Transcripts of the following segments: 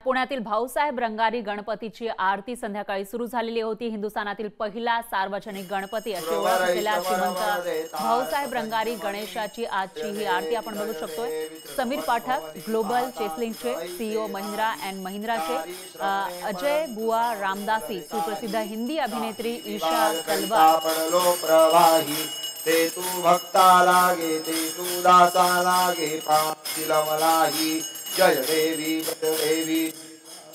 पुण्यातील भाऊसाहेब रंगारी गणपतीची आरती संध्याकाळी सुरू झालेली होती। हिंदुस्थानातील पहिला सार्वजनिक गणपती अशी ओळख असलेल्या श्रीमंत भाऊसाहेब रंगारी गणेशाची आजची ही आरती आपण बघू शकतोय। समीर पाठक, ग्लोबल चेसलिंगचे सीईओ महिंद्रा अँड महिंद्राचे अजय बुआ रामदासी, सुप्रसिद्ध हिंदी अभिनेत्री ईशा तलवार, ते तू भक्ता लागे ते तू दासा लागे पातील मलाही। जय देवी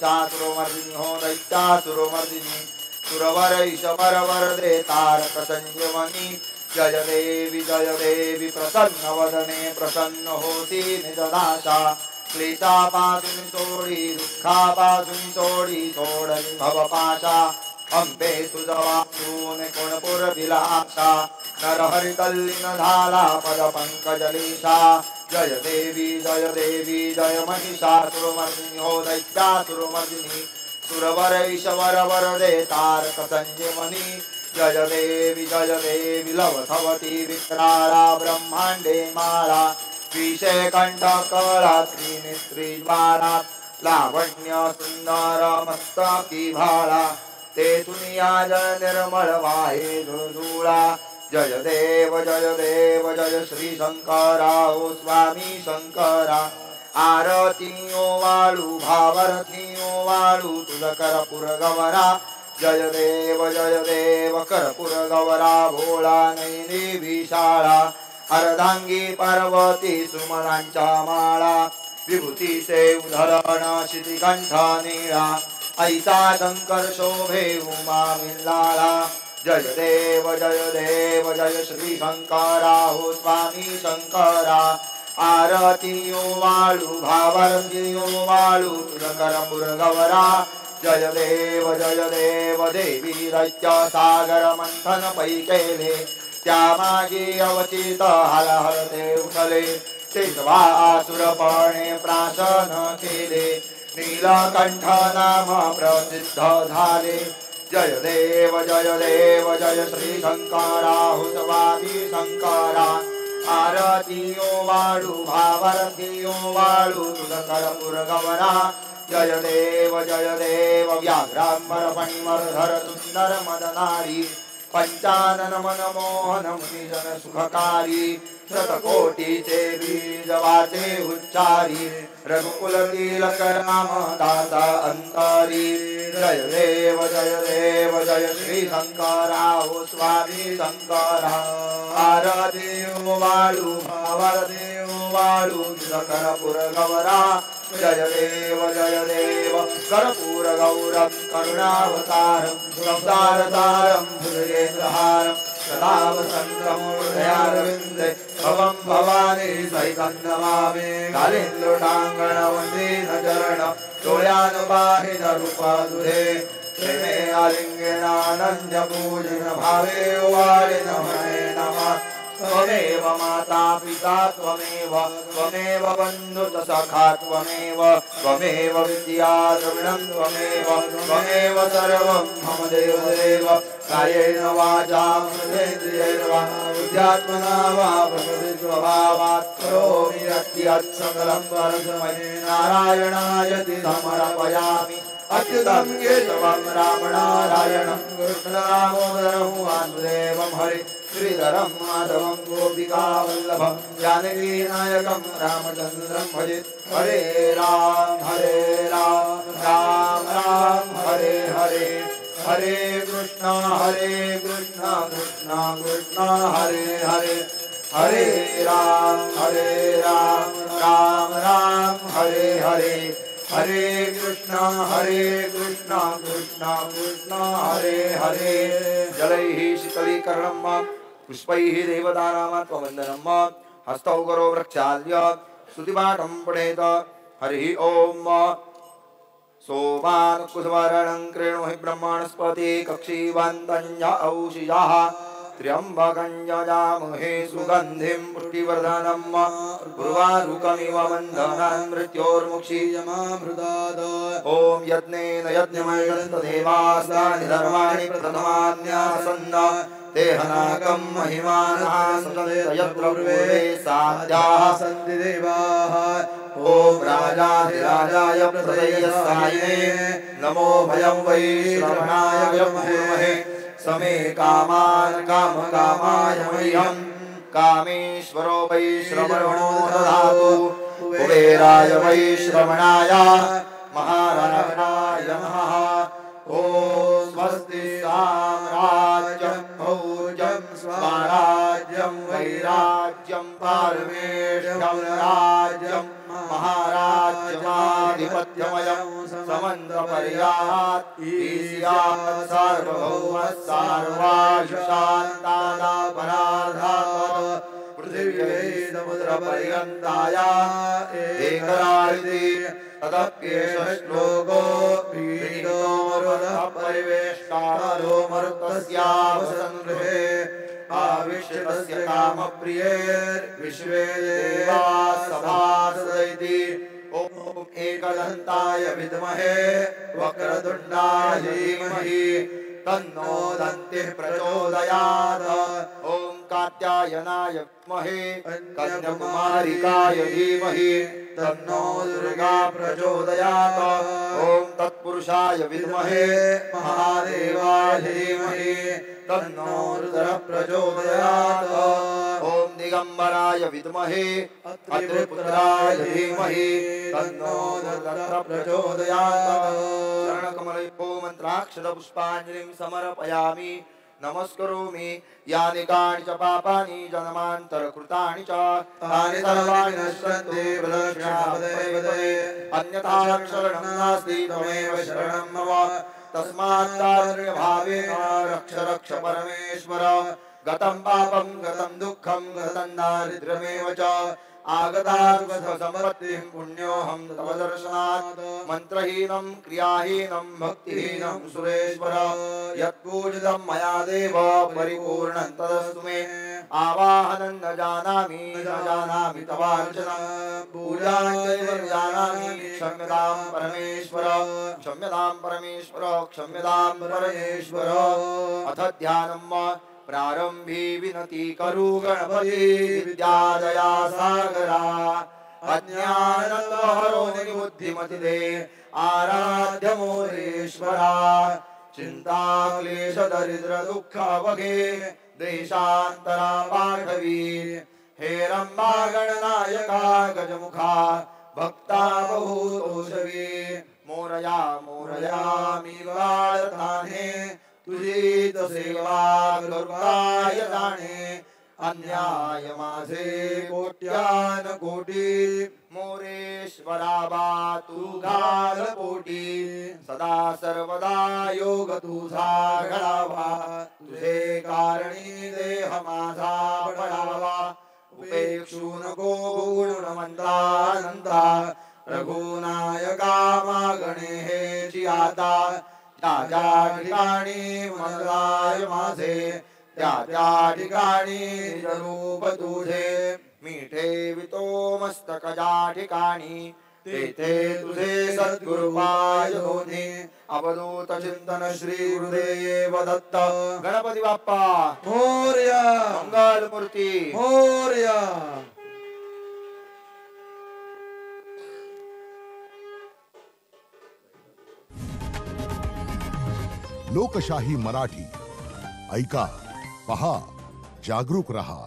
चातुर्मर्दिनी हो दैत्यासुरमर्दिनी सुरवर ईशवर वरदे तारक संजीवनी। जय देवी प्रसन्न वदने प्रसन्न होती निजनाशा। क्लेशापासून सोडी दुःखापासून सोडली भवपाशा। अंबे तुझा वाचून कोणपुर विलासा नरहरि तल्लीन झाला पद पंकजलीशा। जय देवी जय महिषासुरमर्दिनी हो दैत्यासुरमर्दिनी सुरवर ईशवर वरदे तारक संजीवनी। जय देवी लवथवती विक्राळा ब्रह्मांडे माळा। विषय कंठ कळा त्रिनेत्री ज्वाला लावण्य सुंदर मस्तकी भाळा। ते दुनिया जय निर्मल वाहे झुळझुळा। जय देव जय श्री शंकरा हो स्वामी शंकरा। आरतीओ वाळू भावरतीओ वाळू तुझ करपुर गवरा। जय देव करपुर गवरा भोळा नैनी विशाळा। अर्धांगी पार्वती सुमनांच्या माळा विभूतीचे उधरण शितिकंठ निळा। ऐसा शंकर शोभे उमा मिल्लाळा। जय देव जय श्री शंकरा हो स्वामी शंकरा। आरतीओ वाळू भावरतीओ वाळू तुझ करपुर गवरा। जय देव देवी दैत्य सागर मंथन पै केले। त्यामागे अवचित हल ते उठले। तेजवा आसुरपणे प्राशन केले। नीलकंठ नाम प्रसिद्ध झाले। जय देव जय श्री शंकरा हो स्वामी शंकरा। आरतीओ वाळू भावरतीओ वाळू तुझ करपुर गवरा। जय देव व्याघ्रांबर फणिमरधर सुंदर मदनारी। पंचानन मनमोहन मुनिजन सुखकारी। शतकोटीचे बीज वाचे उच्चारी। रघुकुल तिलक राम दासा अंतरी। जय देव जय श्री शंकरा हो स्वामी शंकरा। आरतीओ वाळू भावरतीओ वाळू तुझ करपुर गवरा। जय देव कर्पूर गौरम करुणावतारम संसारसारम भुजगेन्द्रहारम सदा वसन्तं हृदयारविन्दे भवं भवानी सहितं नमामि। कालेन्दुटाङ्गण वन्दीन चरण डोळ्यानुबाहिन रूपादुरे। प्रेमे आलिङ्गनानन्य पूजिन भावे वाळिन मणे नमः। त्वमेव माता पिता त्वमेव बन्धुत सखा त्वमेव विद्या द्रविणं त्वमेव सर्वं मम देवदेव। कायेन वाचा मनसेन्द्रियैर्वा बुद्ध्यात्मना वा प्रकृतिस्वभावात् करोमि यत् सकलं परस्मै नारायणायति समर्पयामि। अच्युतं केशवं रामनारायणं कृष्णदामोदरं वासुदेवं हरि श्रीधरं माधवं गोपिकावल्लभं जानकीनायकं रामचन्द्रं भजे। हरे राम राम राम हरे हरे। हरे कृष्णा कृष्णा कृष्णा हरे हरे। हरे राम राम राम हरे हरे। हरे कृष्णा कृष्णा कृष्णा हरे हरे। जलैः शीतलीकरणं पुष्पैः देवतानामत्ववन्दनं हस्तौ करो वृक्षाल्य स्तुतिपाठं पठेत। हरिः ओम। सोमान् कुसुमवर्णं कृणुहि ब्रह्मणस्पति कक्षीवन्तं औषिजाः। त्र्यम्बकं यजामहे सुगन्धिं पुष्टिवर्धनं। उर्वारुकमिव बन्धनान् मृत्योर्मुक्षीयमामृतात्। ॐ यज्ञेन यज्ञमयन्त देवास्तानि धर्माणि प्रथमान्यासन्न। ते हनाकं महिमानः सतन्त यत्र पूर्वे साध्याः सन्ति देवाः ॐ राजाधिराजाय प्रसय्यसायिने नमो भयं वै श्रवणाय विद्महे समे कामान् कामकामाय मह्यं कामेश्वरो वै श्रवणो ददातु कुबेराय वै श्रवणाय महाराजाय नमः ॐ स्वस्ति साम्राज्यं भोजं स्वराज्यं वैराज्यं पारमेष्ठ्यं राज्यं महाराज्यमाधिपत्यमयं समन्तपर्यात् ईस्यात् सार्वभौमः सार्वायुषान्तादापराधात् पृथिव्यै समुद्रपर्यन्ताय एकराळिति तदप्येष श्लोको पीडितो मरुतः परिवेष्टारो मरुतस्यावसन्गृहे आविष्टस्य कामप्रियैर्विश्वे देवाः सभासदैति ॐ एकदन्ताय विद्महे वक्रतुण्डाय धीमहि तन्नो दन्तिः प्रचोदयात् ॐ कात्यायनाय विद्महे कन्याकुमारिकाय धीमहि तन्नो दुर्गा प्रचोदयात् ॐ तत्पुरुषाय विद्महे महादेवाय धीमहि तन्नो रुद्रः प्रचोदयात् ॐ दिगम्बराय विद्महे अत्रिपुत्राय धीमहि तन्नो रुद्रः प्रचोदयात् चरणकमलयुक्तो मन्त्राक्षरपुष्पाञ्जलिं समर्पयामि नमस्करोमि यानि कानि च पापानि जन्मान्तरकृतानि च तानि सर्वाणि नश्यन्ति प्रदक्षिणापदे अन्यथा शरणं नास्ति त्वमेव शरणं मम तस्मात् कारुण्यभावेन रक्ष रक्ष परमेश्वर गतं पापं गतं दुःखं गतं दारिद्र्यमेव च आगतासम्पत्तिं पुण्योऽहं तव दर्शनात् मंत्रहीनं क्रियाहीनं भक्तिहीनं सुरेश्वर यत्पूजितं मया देव परिपूर्णं तदस्तु मे आवाहनं न जानामि तवार्चनं पूजां चैव न जानामि क्षम्यतां परमेश्वर क्षम्यतां परमेश्वर अथ ध्यानं प्रारंभी विनती करु गणपति विद्यादया सागरा अज्ञानहरो बुद्धिमति दे आराध्य मोरेश्वरा चिंता क्लेश दरिद्र दुख वगे देशांतरा पाठवी हे रंबा गणनायका गजमुखा भक्ता बहुतोषवी मोरया मी वाळताने तुझी सेवा करुणाय जाणे अन्याय माझे कोट्यान कोटी मोरेश्वरा बा तू घाल पोटी सदा सर्वदा योग तुझा घडावा तुझे कारणी देह माझा पडावा उपेक्षू नको गुणवंतानंता रघुनायका मागणे हेची आता त्या ठिकाणी मनराय माझे त्या ठिकाणी रूप तुझे मीठे वितो मस्तक ज्या ठिकाणी तेथे तुझे सद्गुरुपाय दोन्ही अवधूत चिंतन श्री गुरुदेव दत्त गणपती बाप्पा मोरया मंगल मूर्ती मोरया लोकशाही मराठी ऐका पहा जागरूक रहा।